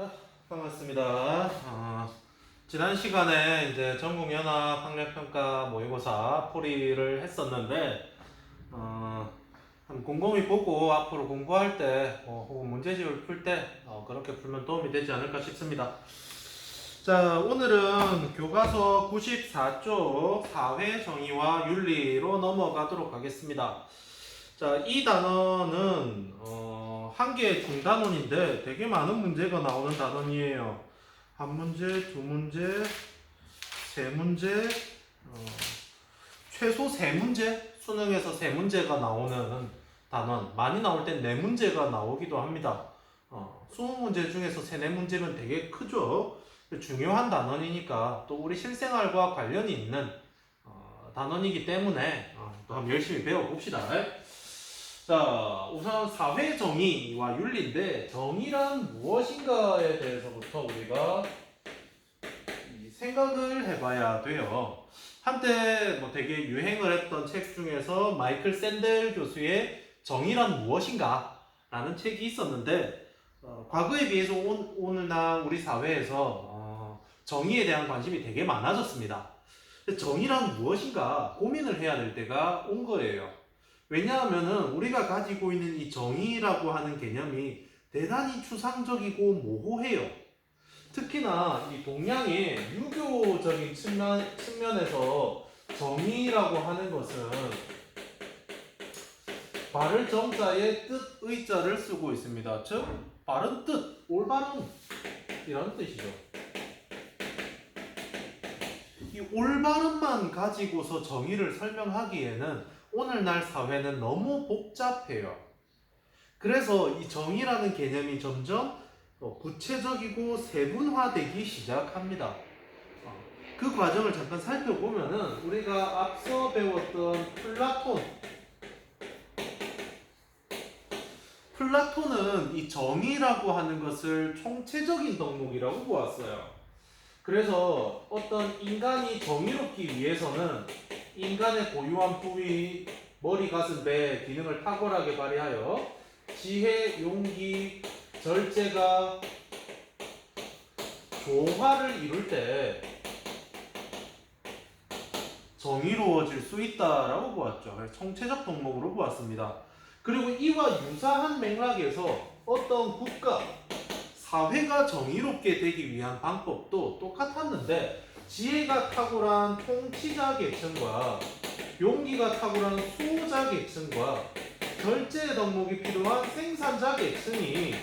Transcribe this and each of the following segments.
자, 반갑습니다. 지난 시간에 이제 전국연합 학력평가 모의고사 풀이를 했었는데, 한 곰곰이 보고 앞으로 공부할 때, 혹은 문제집을 풀 때, 그렇게 풀면 도움이 되지 않을까 싶습니다. 자, 오늘은 교과서 94쪽 사회 정의와 윤리로 넘어가도록 하겠습니다. 자, 이 단어는 한 개의 중단원인데 되게 많은 문제가 나오는 단원이에요. 한 문제, 두 문제, 세 문제, 어, 최소 세 문제, 수능에서 세 문제가 나오는 단원. 많이 나올 땐 네 문제가 나오기도 합니다. 20문제 중에서 세네 문제면 되게 크죠. 중요한 단원이니까 또 우리 실생활과 관련이 있는 단원이기 때문에 또 한번 열심히 배워봅시다. 자, 우선 사회 정의와 윤리인데 정의란 무엇인가에 대해서부터 우리가 생각을 해봐야 돼요. 한때 뭐 되게 유행을 했던 책 중에서 마이클 샌델 교수의 정의란 무엇인가 라는 책이 있었는데 과거에 비해서 오늘날 우리 사회에서 정의에 대한 관심이 되게 많아졌습니다. 정의란 무엇인가 고민을 해야 될 때가 온 거예요. 왜냐하면은 우리가 가지고 있는 이 정의라고 하는 개념이 대단히 추상적이고 모호해요. 특히나 이 동양의 유교적인 측면에서 정의라고 하는 것은 바를 정자에 뜻 의자를 쓰고 있습니다. 즉 바른 뜻, 올바른 이런 뜻이죠. 이 올바름만 가지고서 정의를 설명하기에는 오늘날 사회는 너무 복잡해요. 그래서 이 정의라는 개념이 점점 구체적이고 세분화되기 시작합니다. 그 과정을 잠깐 살펴보면은 우리가 앞서 배웠던 플라톤은 이 정의라고 하는 것을 총체적인 덕목이라고 보았어요. 그래서 어떤 인간이 정의롭기 위해서는 인간의 고유한 부위, 머리, 가슴, 배 기능을 탁월하게 발휘하여 지혜, 용기, 절제가 조화를 이룰 때 정의로워질 수 있다라고 보았죠. 총체적 덕목으로 보았습니다. 그리고 이와 유사한 맥락에서 어떤 국가, 사회가 정의롭게 되기 위한 방법도 똑같았는데 지혜가 탁월한 통치자 계층과 용기가 탁월한 수호자 계층과 절제의 덕목이 필요한 생산자 계층이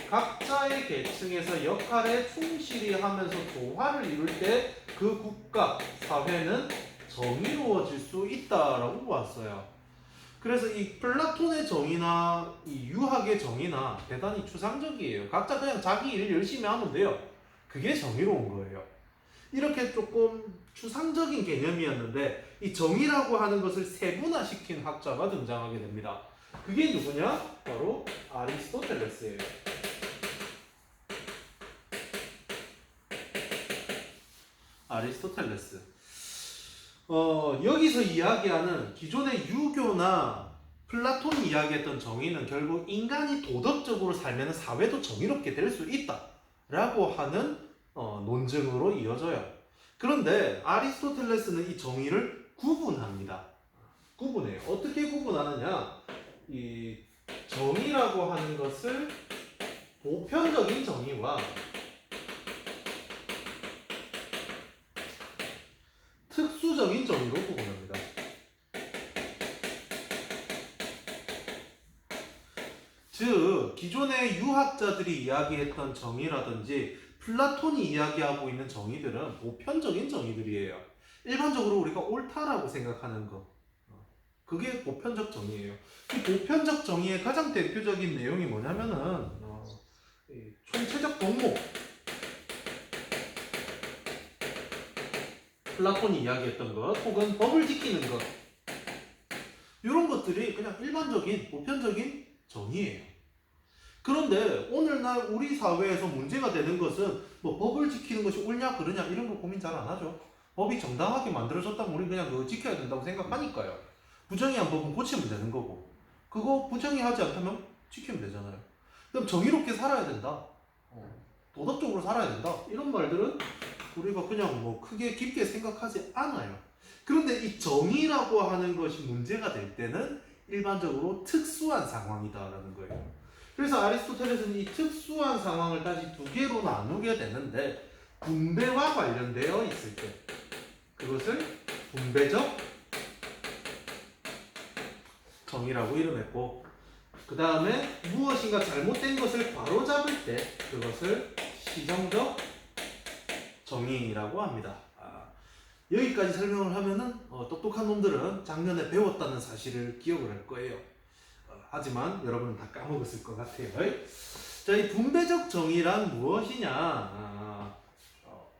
각자의 계층에서 역할에 충실히 하면서 조화를 이룰 때 그 국가, 사회는 정의로워질 수 있다라고 보았어요. 그래서 이 플라톤의 정의나 이 유학의 정의나 대단히 추상적이에요. 각자 그냥 자기 일 열심히 하면 돼요. 그게 정의로운 거예요. 이렇게 조금 추상적인 개념이었는데 이 정의라고 하는 것을 세분화시킨 학자가 등장하게 됩니다. 그게 누구냐? 바로 아리스토텔레스예요. 아리스토텔레스. 여기서 이야기하는 기존의 유교나 플라톤이 이야기했던 정의는 결국 인간이 도덕적으로 살면 사회도 정의롭게 될 수 있다 라고 하는 논증으로 이어져요. 그런데 아리스토텔레스는 이 정의를 구분합니다. 구분해요. 어떻게 구분하느냐? 이 정의라고 하는 것을 보편적인 정의와 특수적인 정의로 구분합니다. 즉 기존의 유학자들이 이야기했던 정의라든지 플라톤이 이야기하고 있는 정의들은 보편적인 정의들이에요. 일반적으로 우리가 옳다라고 생각하는 것, 그게 보편적 정의예요. 이 보편적 정의의 가장 대표적인 내용이 뭐냐면은 총체적 덕목, 플라톤이 이야기했던 것, 혹은 법을 지키는 것, 이런 것들이 그냥 일반적인 보편적인 정의예요. 그런데 오늘날 우리 사회에서 문제가 되는 것은 뭐 법을 지키는 것이 옳냐 그르냐 이런 거 고민 잘 안 하죠. 법이 정당하게 만들어졌다면 우리 그냥 그거 지켜야 된다고 생각하니까요. 부정의한 법은 고치면 되는 거고 그거 부정의하지 않다면 지키면 되잖아요. 그럼 정의롭게 살아야 된다. 도덕적으로 살아야 된다. 이런 말들은 우리가 그냥 뭐 크게 깊게 생각하지 않아요. 그런데 이 정의라고 하는 것이 문제가 될 때는 일반적으로 특수한 상황이다라는 거예요. 그래서 아리스토텔레스는 이 특수한 상황을 다시 두 개로 나누게 되는데 분배와 관련되어 있을 때 그것을 분배적 정의라고 이름했고 그 다음에 무엇인가 잘못된 것을 바로잡을 때 그것을 시정적 정의라고 합니다. 여기까지 설명을 하면은 똑똑한 놈들은 작년에 배웠다는 사실을 기억을 할 거예요. 하지만 여러분은 다 까먹었을 것 같아요. 자, 이 분배적 정의란 무엇이냐?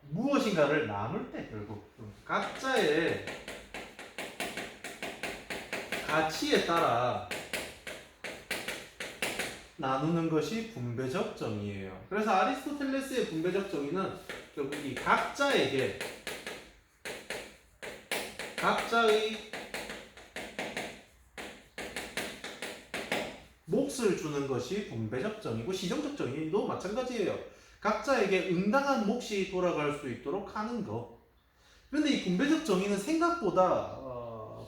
무엇인가를 나눌 때 결국 각자의 가치에 따라 나누는 것이 분배적 정의예요. 그래서 아리스토텔레스의 분배적 정의는 결국 이 각자에게 각자의 몫을 주는 것이 분배적 정의고 시정적 정의도 마찬가지예요. 각자에게 응당한 몫이 돌아갈 수 있도록 하는 거. 그런데 이 분배적 정의는 생각보다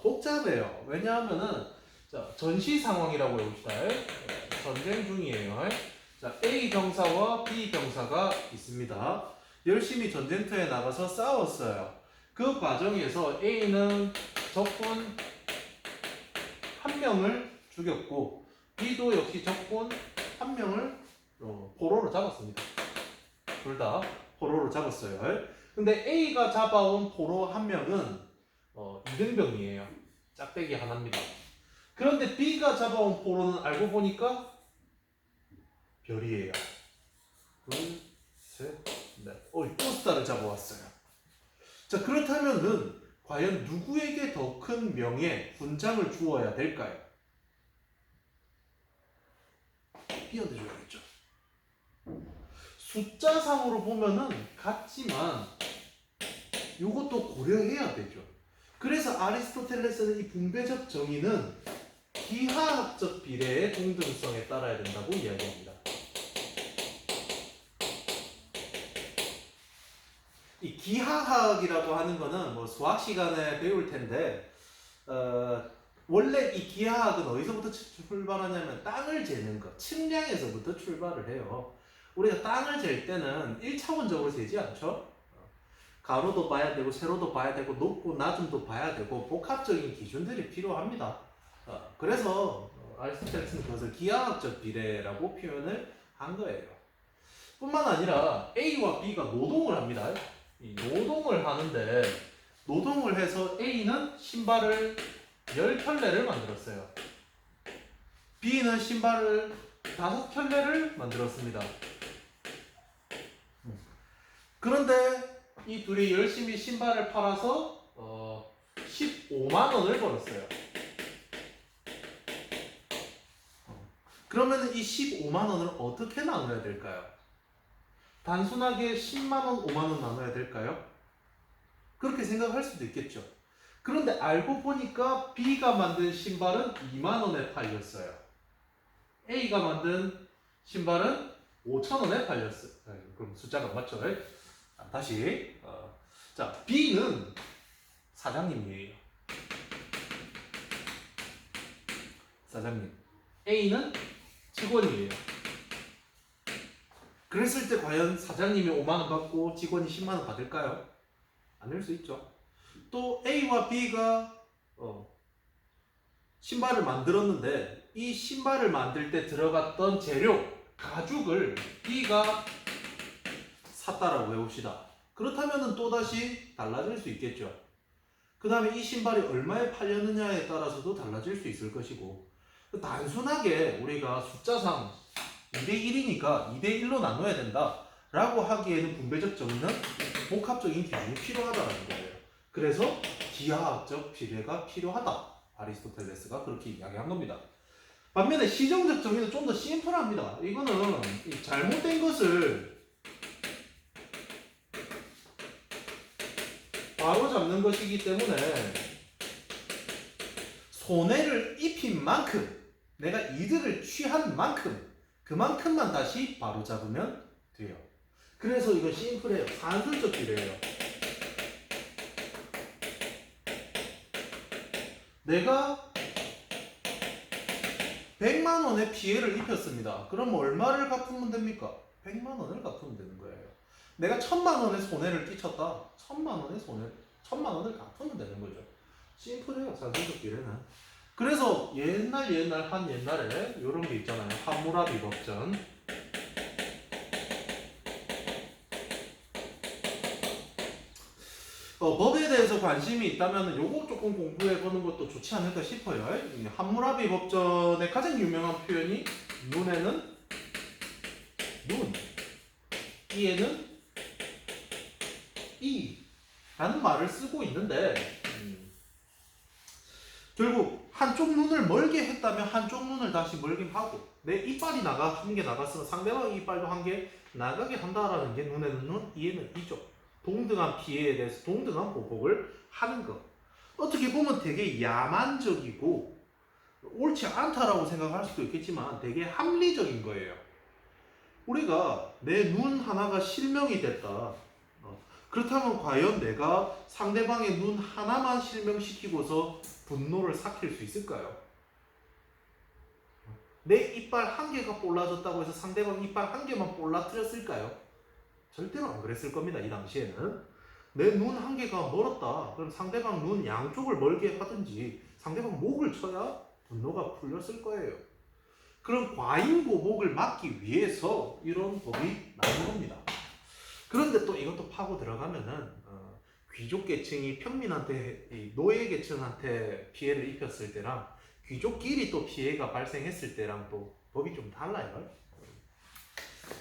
복잡해요. 왜냐하면은 전시 상황이라고 해봅시다. 전쟁 중이에요. 자, A 병사와 B 병사가 있습니다. 열심히 전쟁터에 나가서 싸웠어요. 그 과정에서 A는 적군 한 명을 죽였고 B도 역시 적군 한 명을 포로로 잡았습니다. 둘 다 포로로 잡았어요. 근데 A가 잡아온 포로 한 명은 이등병이에요. 짝배기 하나입니다. 그런데 B가 잡아온 포로는 알고 보니까 별이에요. 둘, 셋, 넷. 포스타를 잡아왔어요. 자, 그렇다면은 과연 누구에게 더 큰 명예, 훈장을 주어야 될까요? B한테 줘야겠죠. 숫자상으로 보면은 같지만 이것도 고려해야 되죠. 그래서 아리스토텔레스는 이 분배적 정의는 기하학적 비례의 동등성에 따라야 된다고 이야기합니다. 이 기하학이라고 하는 거는 뭐 수학 시간에 배울 텐데 원래 이 기하학은 어디서부터 출발하냐면 땅을 재는 것, 측량에서부터 출발을 해요. 우리가 땅을 잴 때는 1차원적으로 재지 않죠? 가로도 봐야 되고 세로도 봐야 되고 높고 낮음도 봐야 되고 복합적인 기준들이 필요합니다. 그래서 아리스토텔레스는 그것을 기하학적 비례라고 표현을 한 거예요. 뿐만 아니라 A와 B가 노동을 합니다. 이 노동을 하는데 노동을 해서 A는 신발을 10켤레를 만들었어요. B는 신발을 5켤레를 만들었습니다. 그런데 이 둘이 열심히 신발을 팔아서 15만 원을 벌었어요. 그러면 이 15만 원을 어떻게 나눠야 될까요? 단순하게 10만 원, 5만 원 나눠야 될까요? 그렇게 생각할 수도 있겠죠. 그런데 알고 보니까 B가 만든 신발은 2만 원에 팔렸어요. A가 만든 신발은 5천 원에 팔렸어요. 그럼 숫자가 안 맞죠? 다시. 자, B는 사장님이에요. 사장님. A는 직원이에요. 그랬을 때 과연 사장님이 5만 원 받고 직원이 10만 원 받을까요? 아닐 수 있죠. 또 A와 B가 신발을 만들었는데 이 신발을 만들 때 들어갔던 재료, 가죽을 B가 샀다라고 해봅시다. 그렇다면 또다시 달라질 수 있겠죠. 그 다음에 이 신발이 얼마에 팔렸느냐에 따라서도 달라질 수 있을 것이고 단순하게 우리가 숫자상 2대1이니까 2대1로 나눠야 된다 라고 하기에는 분배적 정의는 복합적인 기준이 필요하다는 거예요. 그래서 기하학적 비례가 필요하다. 아리스토텔레스가 그렇게 이야기한 겁니다. 반면에 시정적 정의는 좀 더 심플합니다. 이거는 잘못된 것을 바로 잡는 것이기 때문에 손해를 입힌 만큼 내가 이득을 취한 만큼 그만큼만 다시 바로 잡으면 돼요. 그래서 이건 심플해요. 산술적 비례예요. 내가 100만 원의 피해를 입혔습니다. 그럼 얼마를 갚으면 됩니까? 100만 원을 갚으면 되는 거예요. 내가 1000만 원의 손해를 끼쳤다. 1000만 원의 손해, 1000만 원을 갚으면 되는 거죠. 심플해요, 산술적 비례는. 그래서 옛날에 이런 게 있잖아요. 함무라비 법전. 법에 대해서 관심이 있다면 요거 조금 공부해보는 것도 좋지 않을까 싶어요. 함무라비 법전의 가장 유명한 표현이 눈에는 눈, 이에는 이라는 말을 쓰고 있는데 결국 한쪽 눈을 멀게 했다면 한쪽 눈을 다시 멀게 하고 내 이빨이 한 개 나갔으면 상대방 이빨도 한 개 나가게 한다라는 게 눈에는 눈, 이에는 이죠. 동등한 피해에 대해서 동등한 보복을 하는 것. 어떻게 보면 되게 야만적이고 옳지 않다라고 생각할 수도 있겠지만 되게 합리적인 거예요. 우리가 내 눈 하나가 실명이 됐다. 그렇다면 과연 내가 상대방의 눈 하나만 실명시키고서 분노를 삭힐 수 있을까요? 내 이빨 한 개가 볼라졌다고 해서 상대방 이빨 한 개만 볼라뜨렸을까요? 절대로 안 그랬을 겁니다. 이 당시에는. 내 눈 한 개가 멀었다. 그럼 상대방 눈 양쪽을 멀게 하든지 상대방 목을 쳐야 분노가 풀렸을 거예요. 그런 과잉 보복을 막기 위해서 이런 법이 나온 겁니다. 그런데 또 이것도 파고 들어가면은 귀족 계층이 평민한테, 노예 계층한테 피해를 입혔을 때랑 귀족끼리 또 피해가 발생했을 때랑 또 법이 좀 달라요.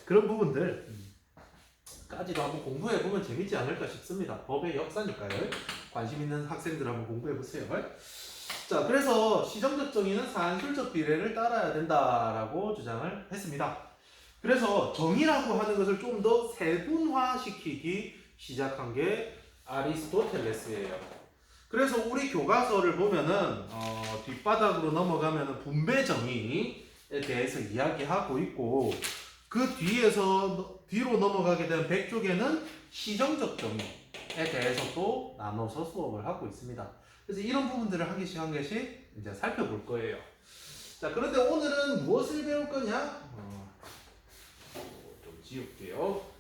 그런 부분들 까지도 한번 공부해보면 재밌지 않을까 싶습니다. 법의 역사니까요. 관심 있는 학생들 한번 공부해보세요. 자, 그래서 시정적 정의는 산술적 비례를 따라야 된다라고 주장을 했습니다. 그래서 정의라고 하는 것을 좀 더 세분화시키기 시작한 게 아리스토텔레스예요. 그래서 우리 교과서를 보면은 뒷바닥으로 넘어가면은 분배 정의에 대해서 이야기하고 있고 그 뒤로 넘어가게 되면 100쪽에는 시정적 정의에 대해서 또 나눠서 수업을 하고 있습니다. 그래서 이런 부분들을 한 개씩 한 개씩 이제 살펴볼 거예요. 자, 그런데 오늘은 무엇을 배울 거냐? 좀 지울게요.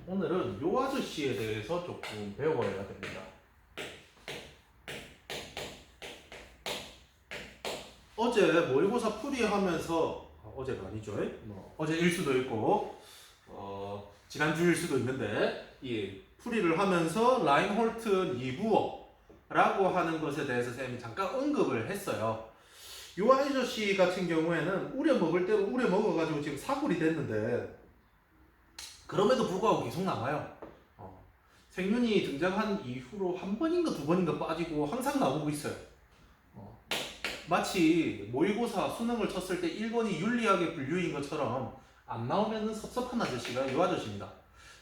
오늘은 요 아저씨에 대해서 조금 배워야 됩니다. 어제 모의고사 풀이하면서 어제가 아니죠? 어제일 수도 있고 지난주일 수도 있는데 이 풀이를 하면서 라인홀트 니부어라고 하는 것에 대해서 쌤이 잠깐 언급을 했어요. 요 아저씨 같은 경우에는 우려먹을 대로 우려먹어가지고 지금 사골이 됐는데 그럼에도 불구하고 계속 나와요. 생윤이 등장한 이후로 한 번인가 두 번인가 빠지고 항상 나오고 있어요. 마치 모의고사 수능을 쳤을 때 1번이 윤리학의 분류인 것처럼 안 나오면 섭섭한 아저씨가 이 아저씨입니다.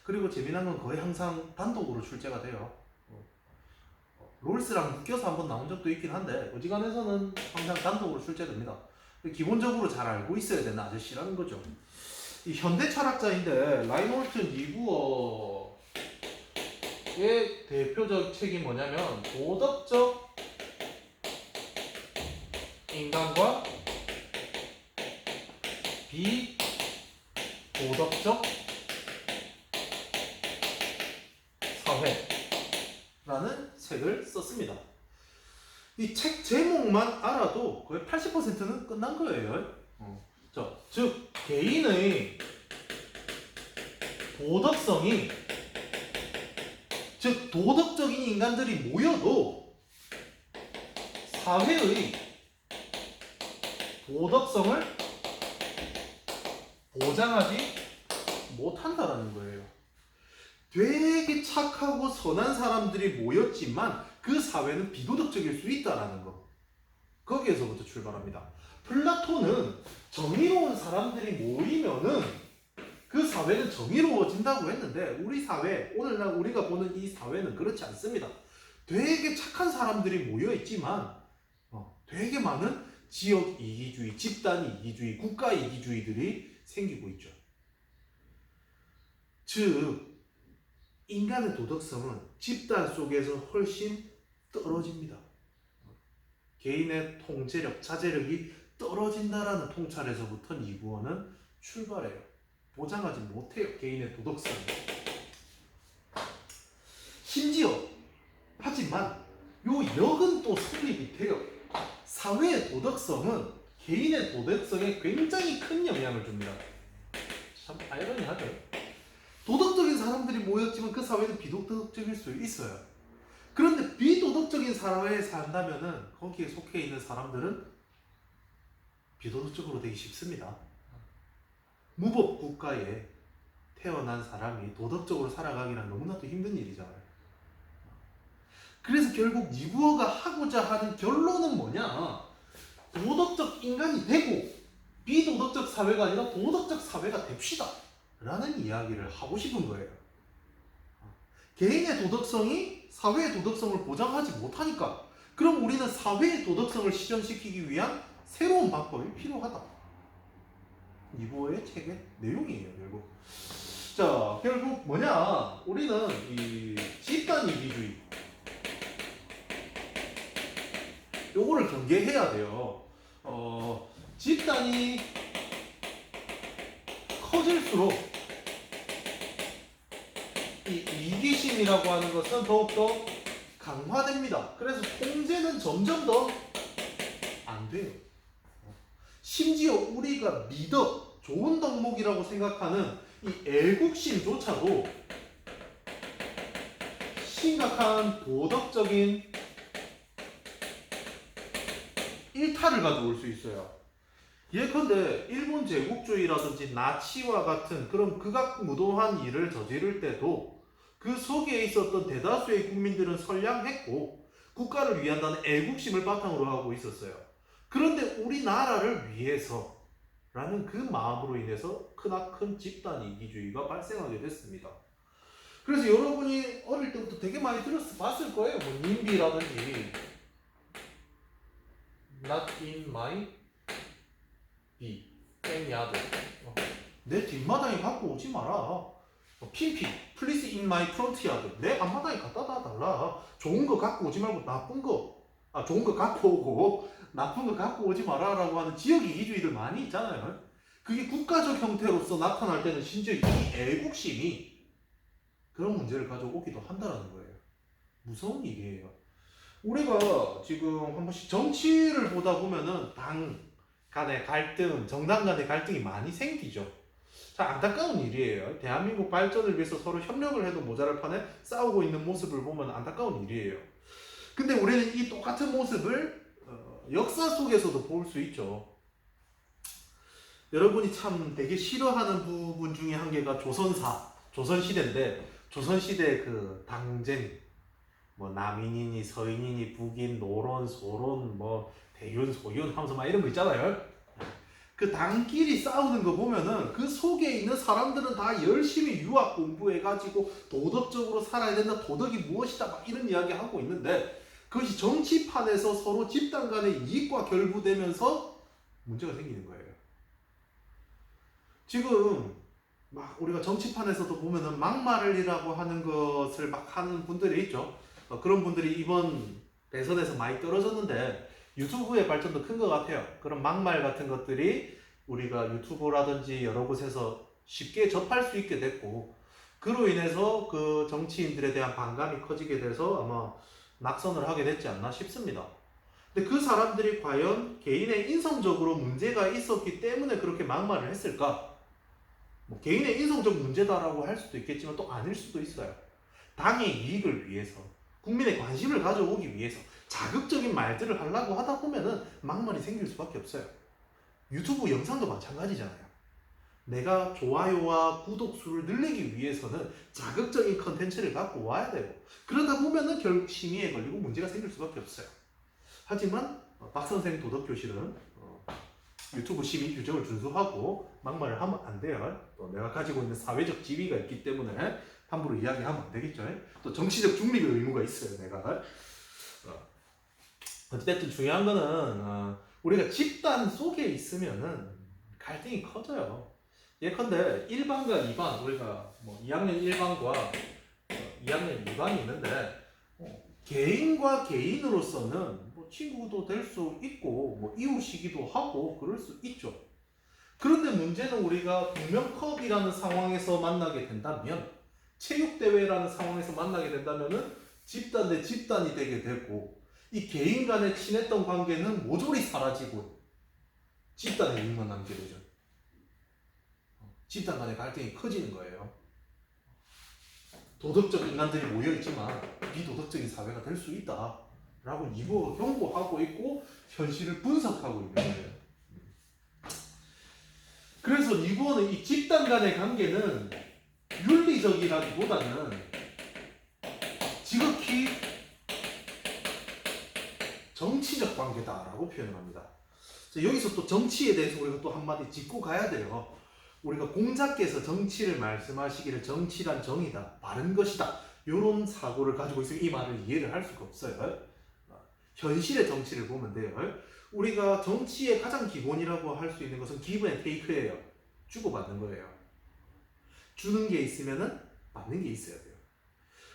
그리고 재미난 건 거의 항상 단독으로 출제가 돼요. 롤스랑 묶여서 한번 나온 적도 있긴 한데 어지간해서는 항상 단독으로 출제됩니다. 기본적으로 잘 알고 있어야 되는 아저씨라는 거죠. 이 현대 철학자인데 라인홀트 니부어의 대표적 책이 뭐냐면 도덕적 인간과 비도덕적 사회라는 책을 썼습니다. 이 책 제목만 알아도 거의 80%는 끝난 거예요. 즉 개인의 도덕성이, 즉 도덕적인 인간들이 모여도 사회의 도덕성을 보장하지 못한다라는 거예요. 되게 착하고 선한 사람들이 모였지만 그 사회는 비도덕적일 수 있다라는 거. 거기에서부터 출발합니다. 플라톤은 정의로운 사람들이 모이면은 그 사회는 정의로워진다고 했는데 우리 사회, 오늘날 우리가 보는 이 사회는 그렇지 않습니다. 되게 착한 사람들이 모여 있지만 되게 많은 지역 이기주의, 집단 이기주의, 국가 이기주의들이 생기고 있죠. 즉 인간의 도덕성은 집단 속에서 훨씬 떨어집니다. 개인의 통제력, 자제력이 떨어진다라는 통찰에서부터 니부어는 출발해요. 보장하지 못해요. 개인의 도덕성을. 심지어 하지만 요 역은 또 성립이 돼요. 사회의 도덕성은 개인의 도덕성에 굉장히 큰 영향을 줍니다. 참 아이러니하죠. 도덕적인 사람들이 모였지만 그 사회는 비도덕적일 수 있어요. 그런데 비도덕적인 사회에 산다면은 거기에 속해 있는 사람들은 비도덕적으로 되기 쉽습니다. 무법 국가에 태어난 사람이 도덕적으로 살아가기란 너무나도 힘든 일이잖아요. 그래서 결국 니부어가 하고자 하는 결론은 뭐냐? 도덕적 인간이 되고 비도덕적 사회가 아니라 도덕적 사회가 됩시다 라는 이야기를 하고 싶은 거예요. 개인의 도덕성이 사회의 도덕성을 보장하지 못하니까 그럼 우리는 사회의 도덕성을 실현시키기 위한 새로운 방법이 필요하다. 니부어의 책의 내용이에요. 결국 자 결국 뭐냐? 우리는 이 집단 이기주의 요거를 경계해야 돼요. 집단이 커질수록 이 이기심이라고 하는 것은 더욱더 강화됩니다. 그래서 통제는 점점 더 안 돼요. 심지어 우리가 믿어 좋은 덕목이라고 생각하는 이 애국심조차도 심각한 도덕적인 일탈을 가져올 수 있어요. 예컨대 일본 제국주의라든지 나치와 같은 그런 극악무도한 일을 저지를 때도 그 속에 있었던 대다수의 국민들은 선량했고 국가를 위한다는 애국심을 바탕으로 하고 있었어요. 그런데 우리나라를 위해서라는 그 마음으로 인해서 크나큰 집단 이기주의가 발생하게 됐습니다. 그래서 여러분이 어릴 때부터 되게 많이 봤을 거예요. 뭐 님비라든지 Not in my 땡야드 내 뒷마당에 갖고 오지 마라. 핀핀 Please in my front yard 내 앞마당에 갖다 달라. 좋은 거 갖고 오지 말고 나쁜 거 좋은 거 갖고 오고 나쁜 거 갖고 오지 마라 라고 하는 지역 이기주의들 많이 있잖아요. 그게 국가적 형태로서 나타날 때는 심지어 이 애국심이 그런 문제를 가져오기도 한다는 거예요. 무서운 일이에요. 우리가 지금 한 번씩 정치를 보다 보면은 당 간의 갈등, 정당 간의 갈등이 많이 생기죠. 참 안타까운 일이에요. 대한민국 발전을 위해서 서로 협력을 해도 모자랄 판에 싸우고 있는 모습을 보면 안타까운 일이에요. 근데 우리는 이 똑같은 모습을 역사 속에서도 볼 수 있죠. 여러분이 참 되게 싫어하는 부분 중에 한 개가 조선시대인데 조선시대 그 당쟁 뭐 남인이니 서인이니 북인 노론 소론 뭐 대윤 소윤 하면서 막 이런 거 있잖아요. 그 당끼리 싸우는 거 보면은 그 속에 있는 사람들은 다 열심히 유학 공부해가지고 도덕적으로 살아야 된다, 도덕이 무엇이다 막 이런 이야기 하고 있는데 그것이 정치판에서 서로 집단 간의 이익과 결부되면서 문제가 생기는 거예요. 지금 막 우리가 정치판에서도 보면은 막말이라고 하는 것을 막 하는 분들이 있죠. 그런 분들이 이번 대선에서 많이 떨어졌는데 유튜브의 발전도 큰 것 같아요. 그런 막말 같은 것들이 우리가 유튜브라든지 여러 곳에서 쉽게 접할 수 있게 됐고 그로 인해서 그 정치인들에 대한 반감이 커지게 돼서 아마 낙선을 하게 됐지 않나 싶습니다. 근데 그 사람들이 과연 개인의 인성적으로 문제가 있었기 때문에 그렇게 막말을 했을까? 뭐 개인의 인성적 문제다라고 할 수도 있겠지만 또 아닐 수도 있어요. 당의 이익을 위해서 국민의 관심을 가져오기 위해서 자극적인 말들을 하려고 하다 보면은 막말이 생길 수밖에 없어요. 유튜브 영상도 마찬가지잖아요. 내가 좋아요와 구독 수를 늘리기 위해서는 자극적인 컨텐츠를 갖고 와야 되고 그러다 보면은 결국 심의에 걸리고 문제가 생길 수밖에 없어요. 하지만 박선생 도덕교실은 유튜브 심의 규정을 준수하고 막말을 하면 안 돼요. 또 내가 가지고 있는 사회적 지위가 있기 때문에 함부로 이야기하면 안 되겠죠. 또 정치적 중립의 의무가 있어요. 내가 어쨌든 중요한 거는 우리가 집단 속에 있으면은 갈등이 커져요. 예컨대 1반과 2반, 우리가 뭐 2학년 1반과 2학년 2반이 있는데 개인과 개인으로서는 뭐 친구도 될 수 있고 뭐 이웃이기도 하고 그럴 수 있죠. 그런데 문제는 우리가 동명컵이라는 상황에서 만나게 된다면, 체육대회라는 상황에서 만나게 된다면은 집단 대 집단이 되게 되고, 이 개인 간에 친했던 관계는 모조리 사라지고 집단의 의미만 남게 되죠. 집단 간의 갈등이 커지는 거예요. 도덕적 인간들이 모여있지만 비도덕적인 사회가 될 수 있다 라고 경고하고 있고 현실을 분석하고 있는 거예요. 그래서 이거는 이 집단 간의 관계는 윤리적이라기보다는 지극히 정치적 관계다라고 표현을 합니다. 여기서 또 정치에 대해서 우리가 또 한마디 짚고 가야 돼요. 우리가 공자께서 정치를 말씀하시기를 정치란 정의다, 바른 것이다, 이런 사고를 가지고 있으면 이 말을 이해를 할 수가 없어요. 현실의 정치를 보면 돼요. 우리가 정치의 가장 기본이라고 할 수 있는 것은 기브 앤 테이크예요. 주고받는 거예요. 주는 게 있으면은 받는 게 있어야 돼요.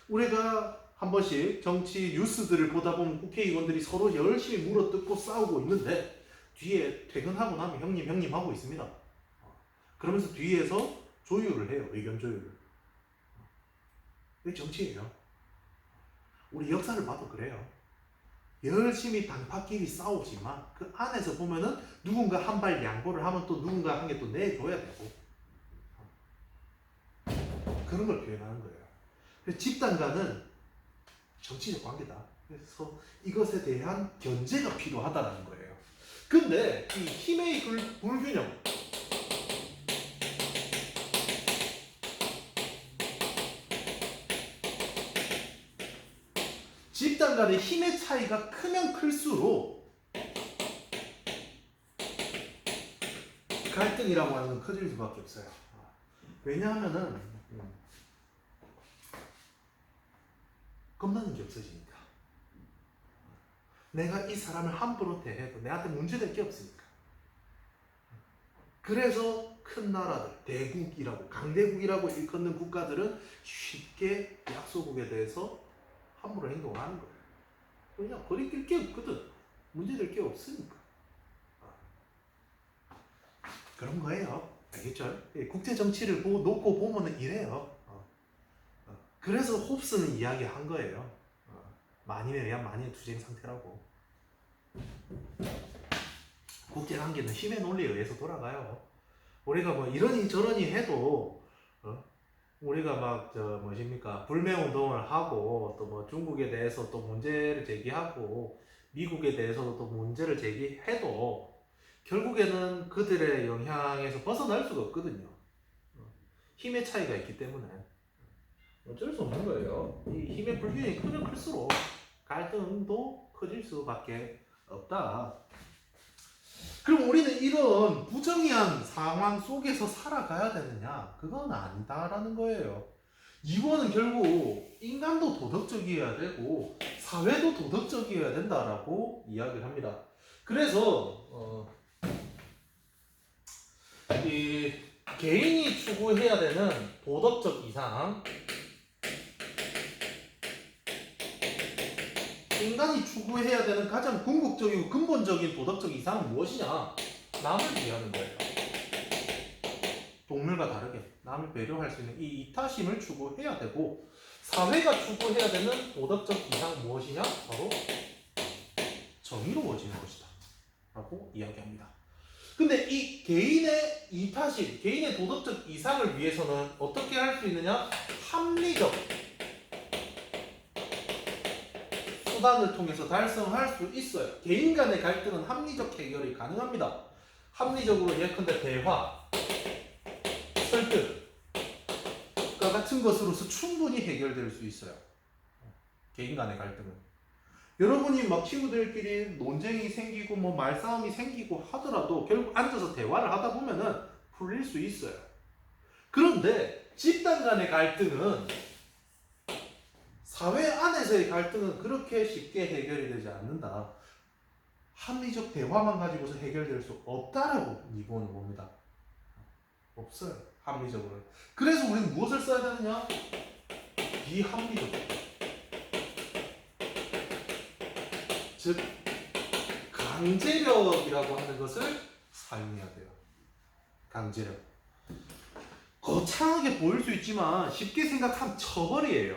우리가 한 번씩 정치 뉴스들을 보다 보면 국회의원들이 서로 열심히 물어뜯고 싸우고 있는데 뒤에 퇴근하고 나면 형님 하고 있습니다. 그러면서 뒤에서 조율을 해요. 의견 조율을. 이게 정치예요. 우리 역사를 봐도 그래요. 열심히 당파끼리 싸우지만 그 안에서 보면은 누군가 한 발 양보를 하면 또 누군가 한 개 또 내줘야 되고, 그런 걸 표현하는 거예요. 그래서 집단과는 정치적 관계다. 그래서 이것에 대한 견제가 필요하다는 거예요. 근데 이 힘의 불균형, 집단 간의 힘의 차이가 크면 클수록 갈등이라고 하는 건 커질 수밖에 없어요. 왜냐하면은 겁나는 게 없어지니까. 내가 이 사람을 함부로 대해도 내한테 문제될 게 없으니까. 그래서 큰 나라들, 대국이라고, 강대국이라고 일컫는 국가들은 쉽게 약소국에 대해서 함부로 행동을 하는 거예요. 그냥 거리낄 게 없거든. 문제될 게 없으니까. 그런 거예요. 알겠죠? 국제 정치를 놓고 보면은 이래요. 그래서 홉스는 이야기한 거예요. 만인에 의한 만인의 투쟁 상태라고. 국제관계는 힘의 논리에 의해서 돌아가요. 우리가 뭐 이러니 저러니 해도 우리가 막 불매운동을 하고 또 뭐 중국에 대해서 또 문제를 제기하고 미국에 대해서도 또 문제를 제기해도 결국에는 그들의 영향에서 벗어날 수가 없거든요. 힘의 차이가 있기 때문에 어쩔 수 없는 거예요. 이 힘의 불균형이 크면 클수록 갈등도 커질 수밖에 없다. 그럼 우리는 이런 부정의한 상황 속에서 살아가야 되느냐? 그건 아니다라는 거예요. 이거는 결국 인간도 도덕적이어야 되고 사회도 도덕적이어야 된다라고 이야기를 합니다. 그래서 이 개인이 추구해야 되는 도덕적 이상, 인간이 추구해야 되는 가장 궁극적이고 근본적인 도덕적 이상은 무엇이냐? 남을 위하는 거예요. 동물과 다르게 남을 배려할 수 있는 이 이타심을 추구해야 되고, 사회가 추구해야 되는 도덕적 이상 무엇이냐? 바로 정의로워지는 것이다 라고 이야기합니다. 근데 이 개인의 이타심, 개인의 도덕적 이상을 위해서는 어떻게 할 수 있느냐? 합리적 수단을 통해서 달성할 수 있어요. 개인 간의 갈등은 합리적 해결이 가능합니다. 합리적으로 예컨대 대화, 설득과 같은 것으로서 충분히 해결될 수 있어요. 개인 간의 갈등은. 여러분이 막 친구들끼리 논쟁이 생기고 뭐 말싸움이 생기고 하더라도 결국 앉아서 대화를 하다 보면은 풀릴 수 있어요. 그런데 집단 간의 갈등은, 사회 안에서의 갈등은 그렇게 쉽게 해결이 되지 않는다. 합리적 대화만 가지고서 해결될 수 없다라고 니본은 봅니다. 없어요. 합리적으로. 그래서 우리는 무엇을 써야 되느냐? 비합리적. 즉 강제력이라고 하는 것을 사용해야 돼요. 강제력. 거창하게 보일 수 있지만 쉽게 생각하면 처벌이에요.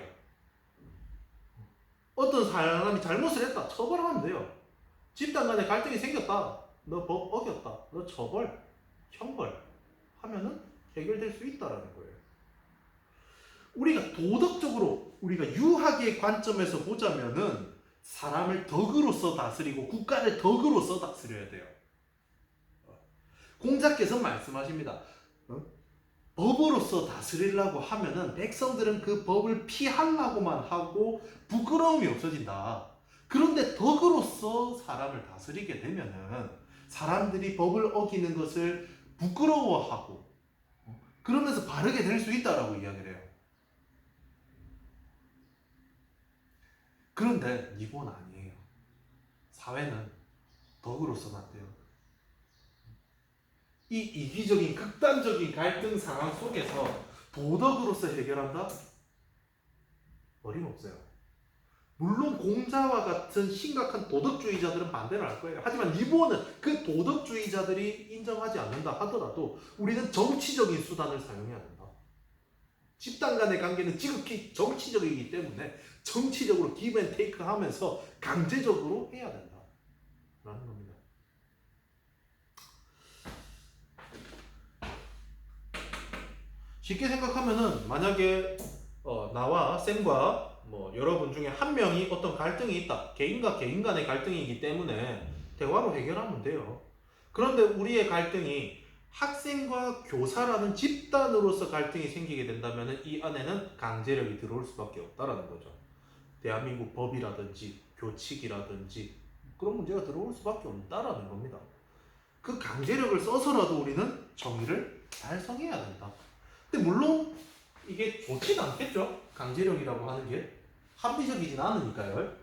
어떤 사람이 잘못을 했다. 처벌하면 돼요. 집단 간에 갈등이 생겼다. 너 법 어겼다. 너 처벌, 형벌 하면은 해결될 수 있다라는 거예요. 우리가 도덕적으로 우리가 유학의 관점에서 보자면은 사람을 덕으로서 다스리고 국가를 덕으로서 다스려야 돼요. 공자께서 말씀하십니다. 법으로서 다스리려고 하면은 백성들은 그 법을 피하려고만 하고 부끄러움이 없어진다. 그런데 덕으로서 사람을 다스리게 되면은 사람들이 법을 어기는 것을 부끄러워하고 그러면서 바르게 될 수 있다라고 이야기를 해요. 그런데 이건 아니에요. 사회는 덕으로서는 안 돼요. 이 이기적인 극단적인 갈등 상황 속에서 도덕으로서 해결한다? 어림없어요. 물론 공자와 같은 심각한 도덕주의자들은 반대를 할 거예요. 하지만 니보는 그 도덕주의자들이 인정하지 않는다 하더라도 우리는 정치적인 수단을 사용해야 된다. 집단 간의 관계는 지극히 정치적이기 때문에 정치적으로 기브 앤 테이크 하면서 강제적으로 해야 된다 라는 겁니다. 쉽게 생각하면은 만약에 나와 쌤과 뭐 여러분 중에 한 명이 어떤 갈등이 있다. 개인과 개인 간의 갈등이기 때문에 대화로 해결하면 돼요. 그런데 우리의 갈등이 학생과 교사라는 집단으로서 갈등이 생기게 된다면 이 안에는 강제력이 들어올 수밖에 없다라는 거죠. 대한민국 법이라든지 교칙이라든지 그런 문제가 들어올 수밖에 없다라는 겁니다. 그 강제력을 써서라도 우리는 정의를 달성해야 된다. 근데 물론 이게 좋지는 않겠죠. 강제력이라고 하는 게 합리적이진 않으니까요.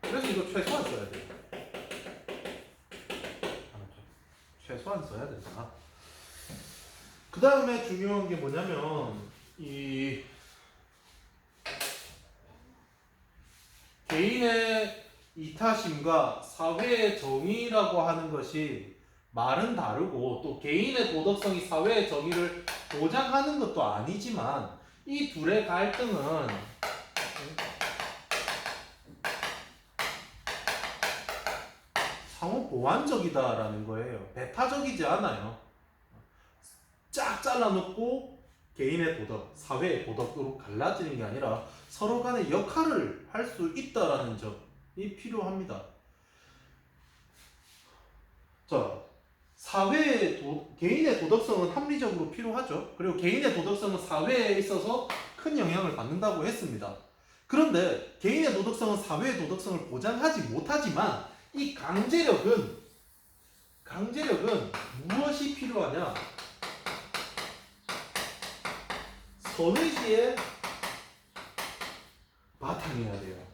그래서 이거 최소한 써야 돼요. 최소한 써야 된다. 그 다음에 중요한 게 뭐냐면 이 개인의 이타심과 사회의 정의라고 하는 것이 말은 다르고 또 개인의 도덕성이 사회의 정의를 보장하는 것도 아니지만 이 둘의 갈등은 상호 보완적이다라는 거예요. 배타적이지 않아요. 쫙 잘라놓고 개인의 도덕, 사회의 도덕으로 갈라지는 게 아니라 서로 간의 역할을 할 수 있다라는 점이 필요합니다. 자, 개인의 도덕성은 합리적으로 필요하죠. 그리고 개인의 도덕성은 사회에 있어서 큰 영향을 받는다고 했습니다. 그런데 개인의 도덕성은 사회의 도덕성을 보장하지 못하지만 이 강제력은 무엇이 필요하냐? 선의지에 바탕이어야 돼요.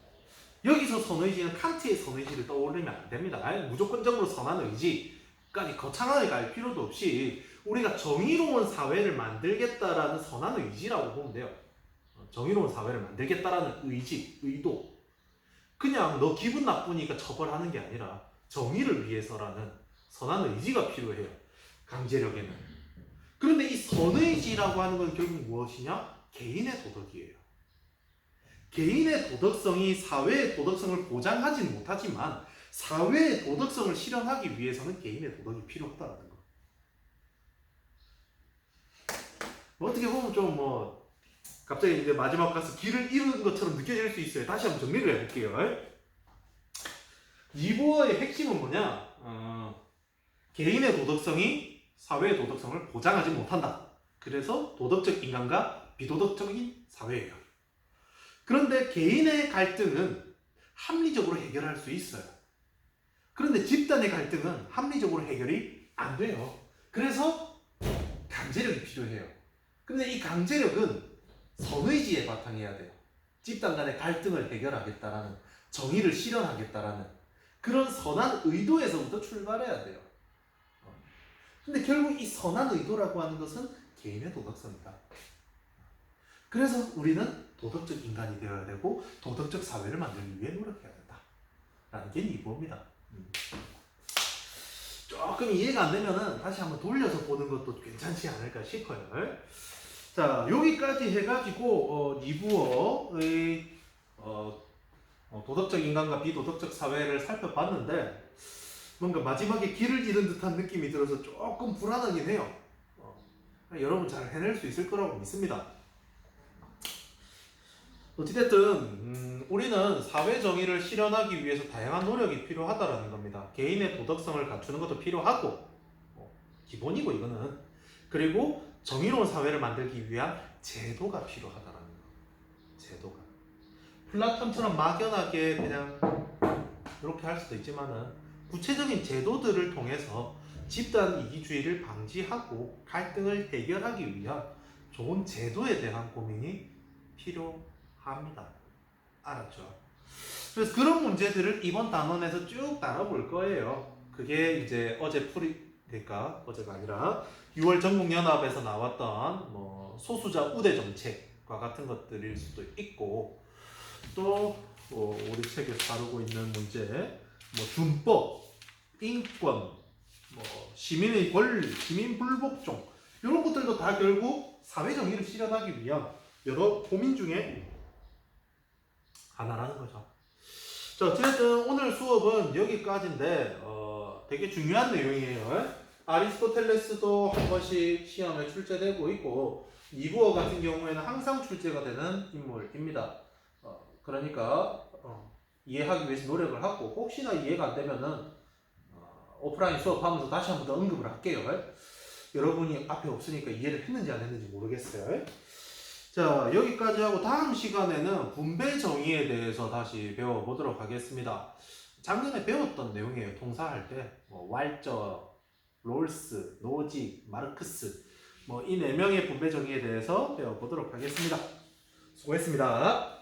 여기서 선의지는 칸트의 선의지를 떠올리면 안 됩니다. 무조건적으로 선한 의지까지 거창하게 갈 필요도 없이 우리가 정의로운 사회를 만들겠다라는 선한 의지라고 보면 돼요. 정의로운 사회를 만들겠다라는 의지, 의도. 그냥 너 기분 나쁘니까 처벌하는 게 아니라 정의를 위해서라는 선한 의지가 필요해요. 강제력에는. 그런데 이 선의지라고 하는 건 결국 무엇이냐? 개인의 도덕이에요. 개인의 도덕성이 사회의 도덕성을 보장하지 못하지만 사회의 도덕성을 실현하기 위해서는 개인의 도덕이 필요하다는 거. 뭐 어떻게 보면 좀 갑자기 이제 마지막 가서 길을 잃은 것처럼 느껴질 수 있어요. 다시 한번 정리를 해볼게요. 니보어의 핵심은 뭐냐? 개인의 도덕성이 사회의 도덕성을 보장하지 못한다. 그래서 도덕적 인간과 비도덕적인 사회예요. 그런데 개인의 갈등은 합리적으로 해결할 수 있어요. 그런데 집단의 갈등은 합리적으로 해결이 안 돼요. 그래서 강제력이 필요해요. 근데 이 강제력은 선의지에 바탕해야 돼요. 집단 간의 갈등을 해결하겠다라는, 정의를 실현하겠다라는 그런 선한 의도에서부터 출발해야 돼요. 근데 결국 이 선한 의도라고 하는 것은 개인의 도덕성이다. 그래서 우리는 도덕적 인간이 되어야 되고 도덕적 사회를 만들기 위해 노력해야 된다. 라는 게 이부입니다. 조금 이해가 안 되면은 다시 한번 돌려서 보는 것도 괜찮지 않을까 싶어요. 자, 여기까지 해가지고 이부어의 도덕적 인간과 비도덕적 사회를 살펴봤는데 뭔가 마지막에 길을 잃은 듯한 느낌이 들어서 조금 불안하긴 해요. 여러분 잘 해낼 수 있을 거라고 믿습니다. 어찌됐든 우리는 사회 정의를 실현하기 위해서 다양한 노력이 필요하다라는 겁니다. 개인의 도덕성을 갖추는 것도 필요하고 기본이고 이거는. 그리고 정의로운 사회를 만들기 위한 제도가 필요하다라는 거. 제도가. 플라톤처럼 막연하게 그냥 이렇게 할 수도 있지만은 구체적인 제도들을 통해서 집단 이기주의를 방지하고 갈등을 해결하기 위한 좋은 제도에 대한 고민이 필요합니다. 알았죠? 그래서 그런 문제들을 이번 단원에서 쭉 다뤄볼 거예요. 그게 이제 그러니까 어제가 아니라 6월 전국연합에서 나왔던 뭐 소수자 우대 정책과 같은 것들일 수도 있고 또 우리 책에서 다루고 있는 문제 뭐 준법, 인권, 뭐 시민의 권리, 시민 불복종 이런 것들도 다 결국 사회 정의를 실현하기 위한 여러 고민 중에 하나라는 거죠. 자, 어쨌든 오늘 수업은 여기까지인데 되게 중요한 내용이에요. 아리스토텔레스도 한 번씩 시험에 출제되고 있고 이부어 같은 경우에는 항상 출제가 되는 인물입니다. 그러니까 이해하기 위해서 노력을 하고 혹시나 이해가 안 되면은 오프라인 수업하면서 다시 한 번 더 언급을 할게요. 여러분이 앞에 없으니까 이해를 했는지 안 했는지 모르겠어요. 자, 여기까지 하고 다음 시간에는 분배 정의에 대해서 다시 배워보도록 하겠습니다. 작년에 배웠던 내용이에요. 통사할 때 왈저, 롤스, 노지, 마르크스 이 4명의 분배 정의에 대해서 배워보도록 하겠습니다. 수고했습니다.